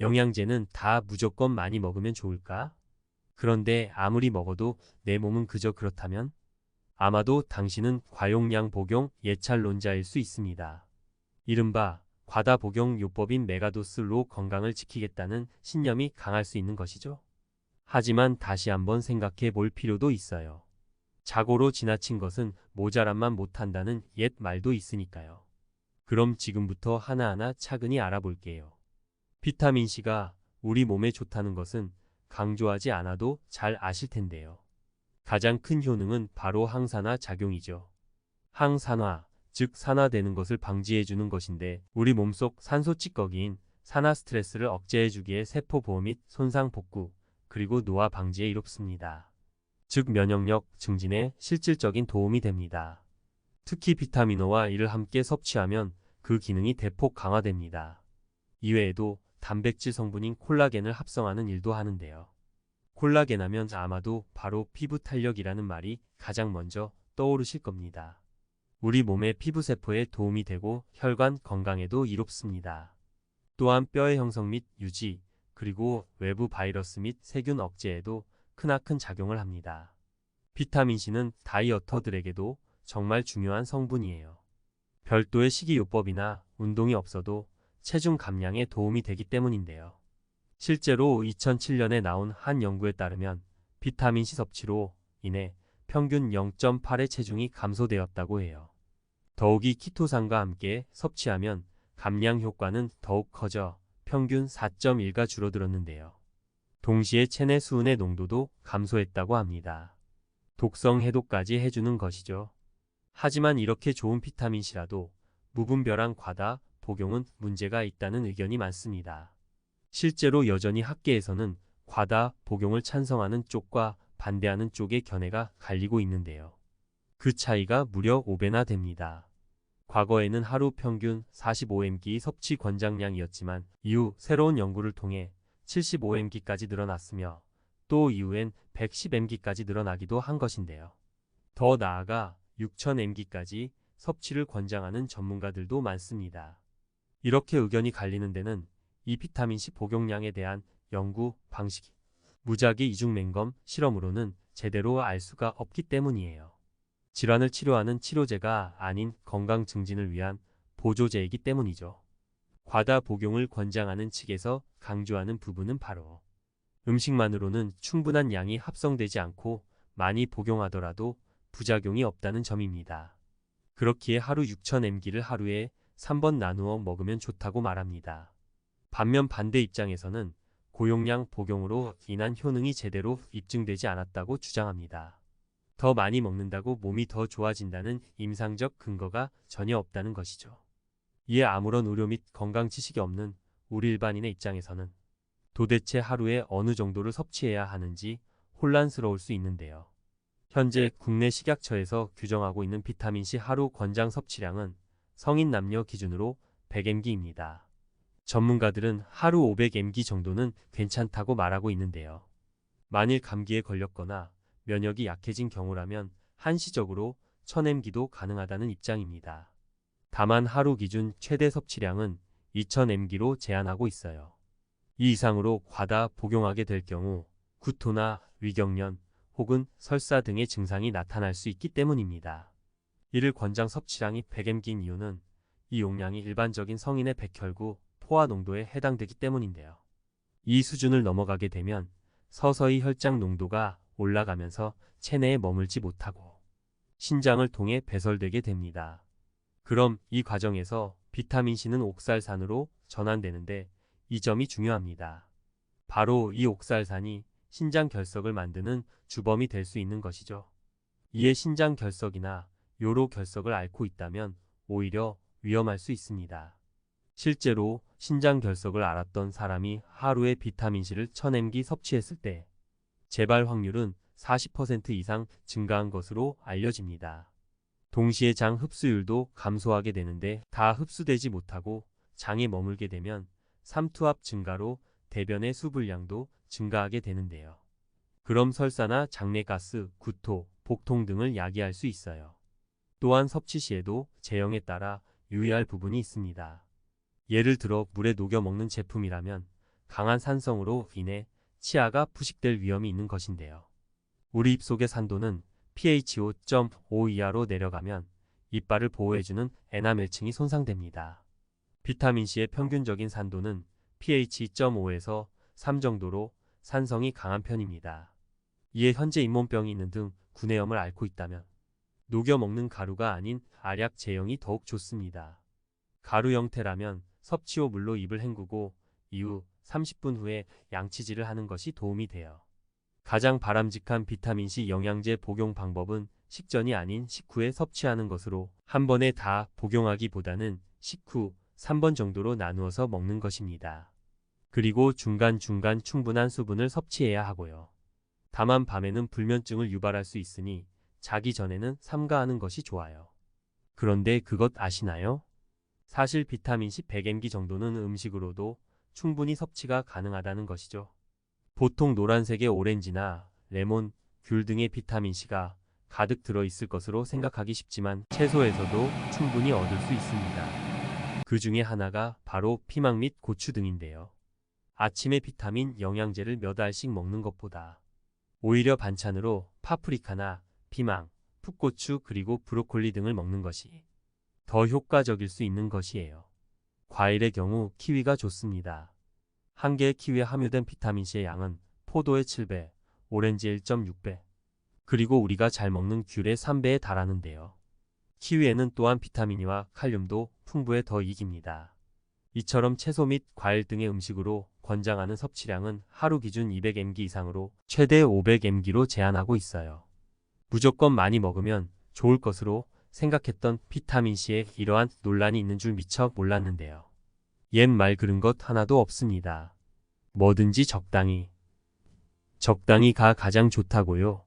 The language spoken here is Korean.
영양제는 다 무조건 많이 먹으면 좋을까? 그런데 아무리 먹어도 내 몸은 그저 그렇다면? 아마도 당신은 과용량 복용 예찰론자일 수 있습니다. 이른바 과다 복용 요법인 메가도스로 건강을 지키겠다는 신념이 강할 수 있는 것이죠. 하지만 다시 한번 생각해 볼 필요도 있어요. 자고로 지나친 것은 모자란만 못한다는 옛 말도 있으니까요. 그럼 지금부터 하나하나 차근히 알아볼게요. 비타민C가 우리 몸에 좋다는 것은 강조하지 않아도 잘 아실 텐데요. 가장 큰 효능은 바로 항산화 작용이죠. 항산화, 즉 산화되는 것을 방지해주는 것인데 우리 몸속 산소 찌꺼기인 산화 스트레스를 억제해주기에 세포 보호 및 손상 복구, 그리고 노화 방지에 이롭습니다. 즉 면역력 증진에 실질적인 도움이 됩니다. 특히 비타민O와 이를 함께 섭취하면 그 기능이 대폭 강화됩니다. 이외에도 단백질 성분인 콜라겐을 합성하는 일도 하는데요. 콜라겐 하면 아마도 바로 피부 탄력이라는 말이 가장 먼저 떠오르실 겁니다. 우리 몸의 피부세포에 도움이 되고 혈관 건강에도 이롭습니다. 또한 뼈의 형성 및 유지, 그리고 외부 바이러스 및 세균 억제에도 크나큰 작용을 합니다. 비타민C는 다이어터들에게도 정말 중요한 성분이에요. 별도의 식이요법이나 운동이 없어도 체중 감량에 도움이 되기 때문인데요. 실제로 2007년에 나온 한 연구에 따르면 비타민C 섭취로 인해 평균 0.8의 체중이 감소되었다고 해요. 더욱이 키토산과 함께 섭취하면 감량 효과는 더욱 커져 평균 4.1가 줄어들었는데요. 동시에 체내 수은의 농도도 감소했다고 합니다. 독성 해독까지 해주는 것이죠. 하지만 이렇게 좋은 비타민C라도 무분별한 과다 복용은 문제가 있다는 의견이 많습니다. 실제로 여전히 학계에서는 과다 복용을 찬성하는 쪽과 반대하는 쪽의 견해가 갈리고 있는데요. 그 차이가 무려 5배나 됩니다. 과거에는 하루 평균 45mg 섭취 권장량이었지만 이후 새로운 연구를 통해 75mg까지 늘어났으며 또 이후엔 110mg까지 늘어나기도 한 것인데요. 더 나아가 6000mg까지 섭취를 권장하는 전문가들도 많습니다. 이렇게 의견이 갈리는 데는 이 비타민C 복용량에 대한 연구 방식이 무작위 이중 맹검 실험으로는 제대로 알 수가 없기 때문이에요. 질환을 치료하는 치료제가 아닌 건강 증진을 위한 보조제이기 때문이죠. 과다 복용을 권장하는 측에서 강조하는 부분은 바로 음식만으로는 충분한 양이 합성되지 않고 많이 복용하더라도 부작용이 없다는 점입니다. 그렇기에 하루 6000mg를 하루에 3번 나누어 먹으면 좋다고 말합니다. 반면 반대 입장에서는 고용량 복용으로 인한 효능이 제대로 입증되지 않았다고 주장합니다. 더 많이 먹는다고 몸이 더 좋아진다는 임상적 근거가 전혀 없다는 것이죠. 이에 아무런 의료 및 건강 지식이 없는 우리 일반인의 입장에서는 도대체 하루에 어느 정도를 섭취해야 하는지 혼란스러울 수 있는데요. 현재 국내 식약처에서 규정하고 있는 비타민C 하루 권장 섭취량은 성인 남녀 기준으로 100mg입니다. 전문가들은 하루 500mg 정도는 괜찮다고 말하고 있는데요. 만일 감기에 걸렸거나 면역이 약해진 경우라면 한시적으로 1000mg도 가능하다는 입장입니다. 다만 하루 기준 최대 섭취량은 2000mg로 제한하고 있어요. 이 이상으로 과다 복용하게 될 경우 구토나 위경련 혹은 설사 등의 증상이 나타날 수 있기 때문입니다. 이를 권장 섭취량이 100mg인 이유는 이 용량이 일반적인 성인의 백혈구 포화 농도에 해당되기 때문인데요. 이 수준을 넘어가게 되면 서서히 혈장 농도가 올라가면서 체내에 머물지 못하고 신장을 통해 배설되게 됩니다. 그럼 이 과정에서 비타민C는 옥살산으로 전환되는데 이 점이 중요합니다. 바로 이 옥살산이 신장 결석을 만드는 주범이 될 수 있는 것이죠. 이에 신장 결석이나 요로 결석을 앓고 있다면 오히려 위험할 수 있습니다. 실제로 신장 결석을 앓았던 사람이 하루에 비타민C를 1000mg 섭취했을 때 재발 확률은 40% 이상 증가한 것으로 알려집니다. 동시에 장 흡수율도 감소하게 되는데 다 흡수되지 못하고 장에 머물게 되면 삼투압 증가로 대변의 수분량도 증가하게 되는데요. 그럼 설사나 장내가스, 구토, 복통 등을 야기할 수 있어요. 또한 섭취 시에도 제형에 따라 유의할 부분이 있습니다. 예를 들어 물에 녹여 먹는 제품이라면 강한 산성으로 인해 치아가 부식될 위험이 있는 것인데요. 우리 입 속의 산도는 pH 5.5 이하로 내려가면 이빨을 보호해주는 에나멜층이 손상됩니다. 비타민C의 평균적인 산도는 pH 2.5에서 3 정도로 산성이 강한 편입니다. 이에 현재 잇몸병이 있는 등 구내염을 앓고 있다면 녹여 먹는 가루가 아닌 알약 제형이 더욱 좋습니다. 가루 형태라면 섭취 후 물로 입을 헹구고 이후 30분 후에 양치질을 하는 것이 도움이 돼요. 가장 바람직한 비타민C 영양제 복용 방법은 식전이 아닌 식후에 섭취하는 것으로 한 번에 다 복용하기보다는 식후 3번 정도로 나누어서 먹는 것입니다. 그리고 중간중간 충분한 수분을 섭취해야 하고요. 다만 밤에는 불면증을 유발할 수 있으니 자기 전에는 삼가하는 것이 좋아요. 그런데 그것 아시나요? 사실 비타민C 100mg 정도는 음식으로도 충분히 섭취가 가능하다는 것이죠. 보통 노란색의 오렌지나 레몬, 귤 등의 비타민C가 가득 들어있을 것으로 생각하기 쉽지만 채소에서도 충분히 얻을 수 있습니다. 그 중에 하나가 바로 피망 및 고추 등인데요. 아침에 비타민 영양제를 몇 알씩 먹는 것보다 오히려 반찬으로 파프리카나 피망, 풋고추 그리고 브로콜리 등을 먹는 것이 더 효과적일 수 있는 것이에요. 과일의 경우 키위가 좋습니다. 한 개의 키위에 함유된 비타민C의 양은 포도의 7배, 오렌지의 1.6배, 그리고 우리가 잘 먹는 귤의 3배에 달하는데요. 키위에는 또한 비타민이와 칼륨도 풍부해 더 이깁니다. 이처럼 채소 및 과일 등의 음식으로 권장하는 섭취량은 하루 기준 200mg 이상으로 최대 500mg로 제한하고 있어요. 무조건 많이 먹으면 좋을 것으로 생각했던 비타민C에 이러한 논란이 있는 줄 미처 몰랐는데요. 옛말 그른 것 하나도 없습니다. 뭐든지 적당히. 적당히가 가장 좋다고요.